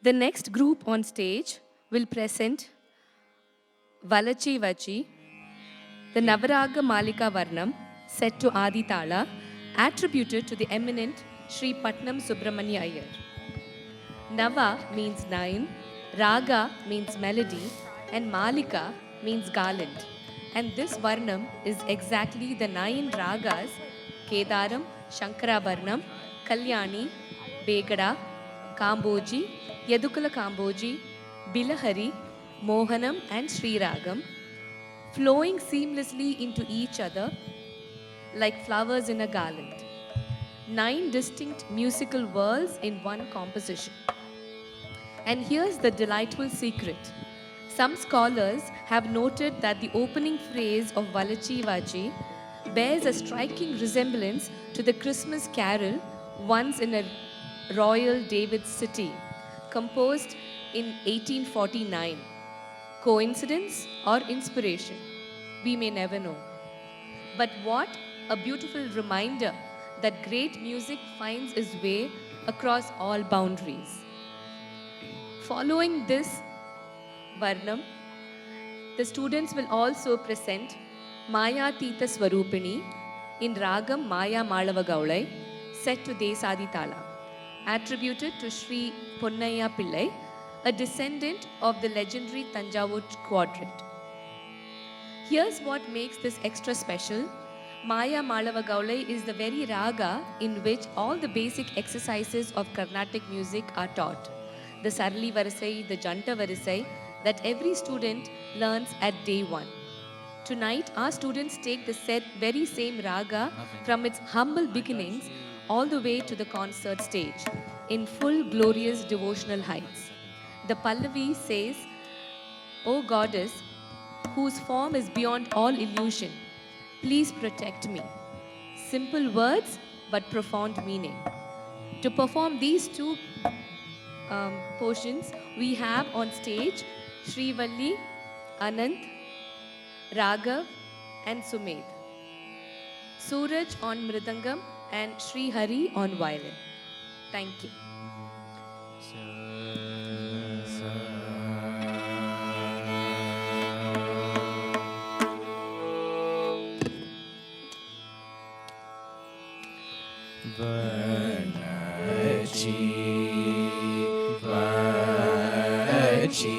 The next group on stage will present Valachi Vachi, the Navaraga Malika Varnam, set to Adi Tala, attributed to the eminent Sri Patnam Subramanya Iyer. Nava means 9, Raga means melody, and Malika means garland. And this Varnam is exactly the 9 ragas Kedaram, Shankarabharnam, Kalyani, Begada, Kamboji, Yadukala Kamboji, Bilahari, Mohanam and Sri Ragam, flowing seamlessly into each other like flowers in a garland. 9 distinct musical worlds in one composition. And here's the delightful secret. Some scholars have noted that the opening phrase of Valachi Vachi bears a striking resemblance to the Christmas carol Once in a Royal David City, composed in 1849. Coincidence or inspiration? We may never know. But what a beautiful reminder that great music finds its way across all boundaries. Following this Varnam, the students will also present Maya Tita Swarupini in Ragam Maya Malava Gaulai, set to Desadi Tala, attributed to Sri Ponnaya Pillai, a descendant of the legendary Tanjavur quadrant. Here's what makes this extra special. Maya Malava Gaulai is the very raga in which all the basic exercises of Carnatic music are taught. The Sarli Varisai, the Janta Varisai, that every student learns at day 1. Tonight, our students take the very same raga from its humble beginnings all the way to the concert stage in full glorious devotional heights. The Pallavi says, O Goddess, whose form is beyond all illusion, please protect me. Simple words but profound meaning. To perform these two portions, we have on stage Sri Valli, Anand, Raghav and Sumed. Suraj on Mridangam and Sri Hari on violin. Thank you. Valachi, Valachi,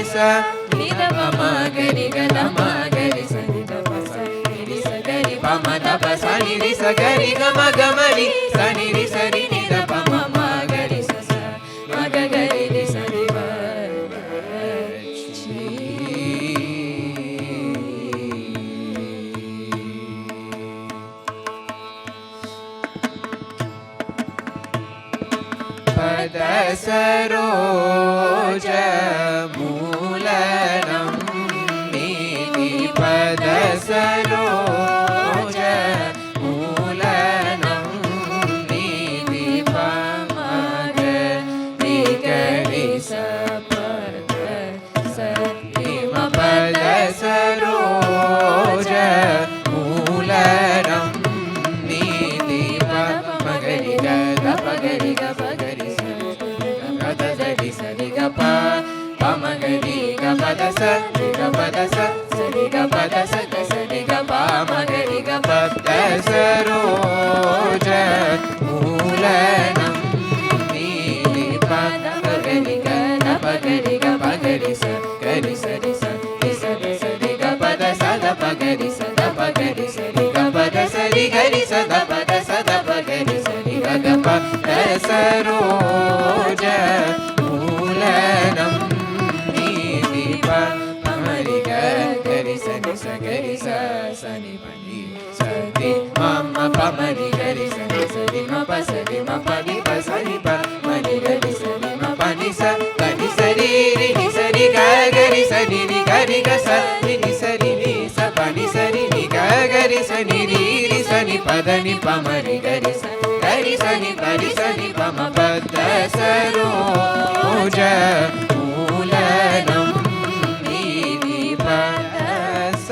sa ni da pa ma ga ri ga da ma ga ri sa ni da pa sa ni sa ga ri pa ma da pa sa ni ri sa ga ri ga ma ri sa ni ri sa ri ni da pa ma ma ga ri sa sa ma ga ga ri ri sa ri ba Saroja మూలనం నీతి పద సరోజ మూలనం నీతి పమగ నిగరి సపద సరిమ పద సరోజ మూలనం నీతి పమగరి గద పగరి గ పగరి సరి సరి గ ప పమగరి గ పద సరి గ పద సరి గ పద సరి గ పమగరి గ పద సరోజ మూలనం నీలి పద పగరి గ పగరి గ పగరి సరి సరి సరి సరి సరి గ పద సద పగరి సద పగరి సరి గ పద సరి గరి సద పద సద పగరి సరి గ పద సరోజ మూలనం నీతి పమరి గరి సని సగరి సని పని సరి మమ పమరి గరి సని సరి మ పసరి మ పని పసని ప మని గరి సని మ పని స గరి సరి రి ని సరి గ గరి సని ని గరి గ స ని ని సరి ని స పని సరి ని గ గరి సని రి రి సని పదని పమరి గరి స గరి సని గరి సని పమ పద సరోజ మూలనం నీతి పద స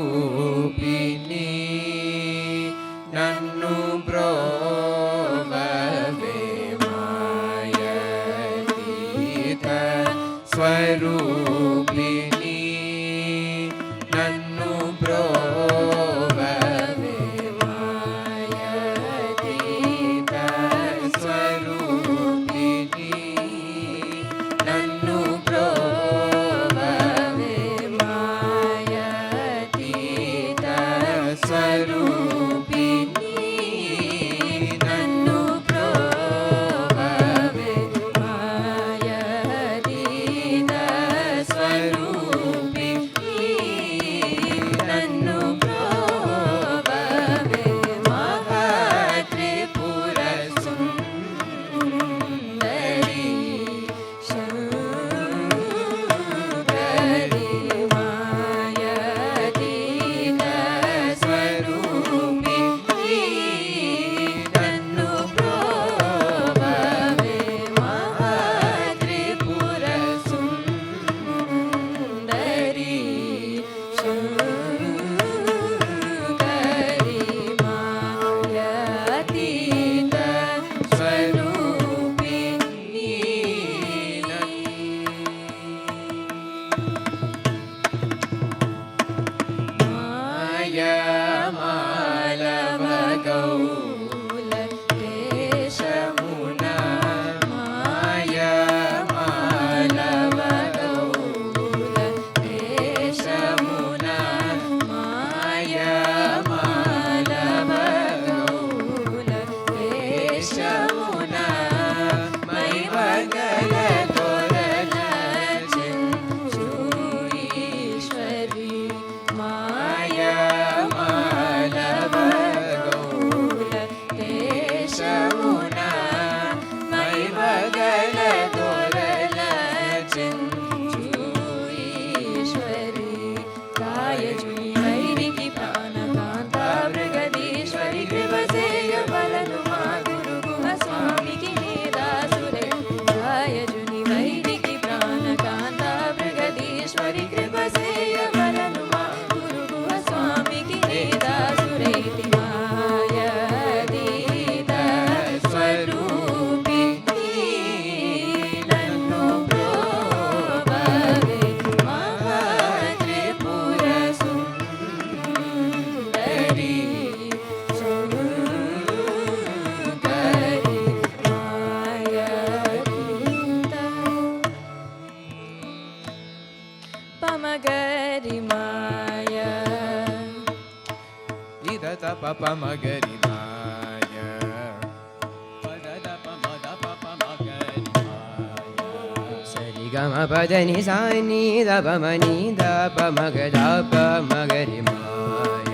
స్వరూపిణి నన్ను బ్రోవవే మాయతీత స్వరూపిణి నన్ను బ్రోవవే మాయతీత స్వరూపిణి నన్ను బ్రోవవే మాయతీత స్వరూపిణి నన్ను బ్రోవవే మాయతీత స్వరూపిణి నన్ను బ్రోవవే మహాత్రిపుర సుందరి శంకరి మాయతీత స్వరూపిణి నన్ను బ్రోవవే మహాత్రిపుర సుందరి శంకరి మాయతీత స్వరూపిణి మాయమాలవ గౌల దేశమున మాయమాలవ గౌల దేశమున మాయమాలవ గౌల దేశమున మైవగల తొరల చెంచు ఈశ్వరి మాయమాలవ గౌల ಮಗರಿ ಮಾಯ ಪದ ಪ ಮದ ಪ ಪ ಮಗರಿ ಮಾಯ ಸರಿ ಗ ಮ ಪದ ನಿ ಸಾ ನಿ ದ ಪ ಮ ನಿ ದ ಪ ಮಗ ದ ಪ ಮಗರಿ ಮಾಯ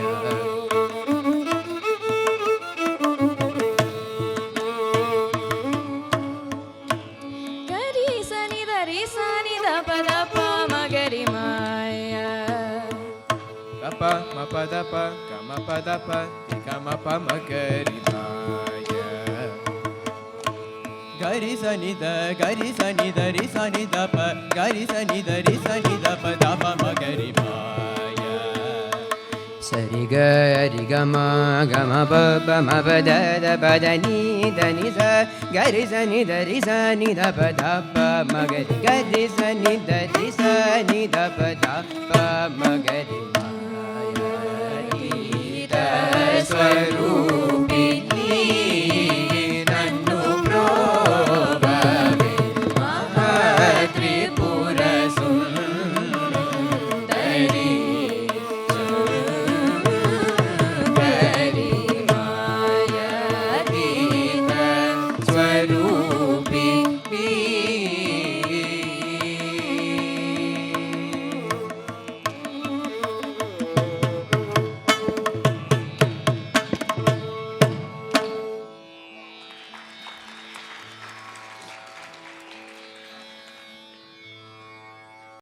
ಗರಿ ಸನಿ ದ ರಿ ಸನಿ ದ ಪ ದ ಪ ಮಗರಿ ಮಾಯ ಪ ಮ ಪದ ಪ ಗ ಮ ಪದ ಪ ತಿ ಗ ಮ ಪ ಮಗರಿ ಮಾಯ ಗರಿ ಸನಿ ದ ರಿ ಸನಿ ದ ಪ ಗರಿ ಸನಿ ದ ರಿ ಸನಿ ದ ಪ ದ ಪ ಮಗರಿ ಮಾಯ ಸರಿ ಗ ರಿ ಗ ಮ ಪ ಪ ಮ ಪ ದ ದ ಪ ದ ನಿ ದ ನಿ ಸ ಗರಿ ಸನಿ ದ ರಿ ಸನಿ ದ ಪ ದ ಪ ಮಗರಿ ಗರಿ ಸನಿ ದ ರಿ ಸನಿ ದ ಪ ದ ಪ ಮಗರಿ ಮಾಯ ಸ್ವರ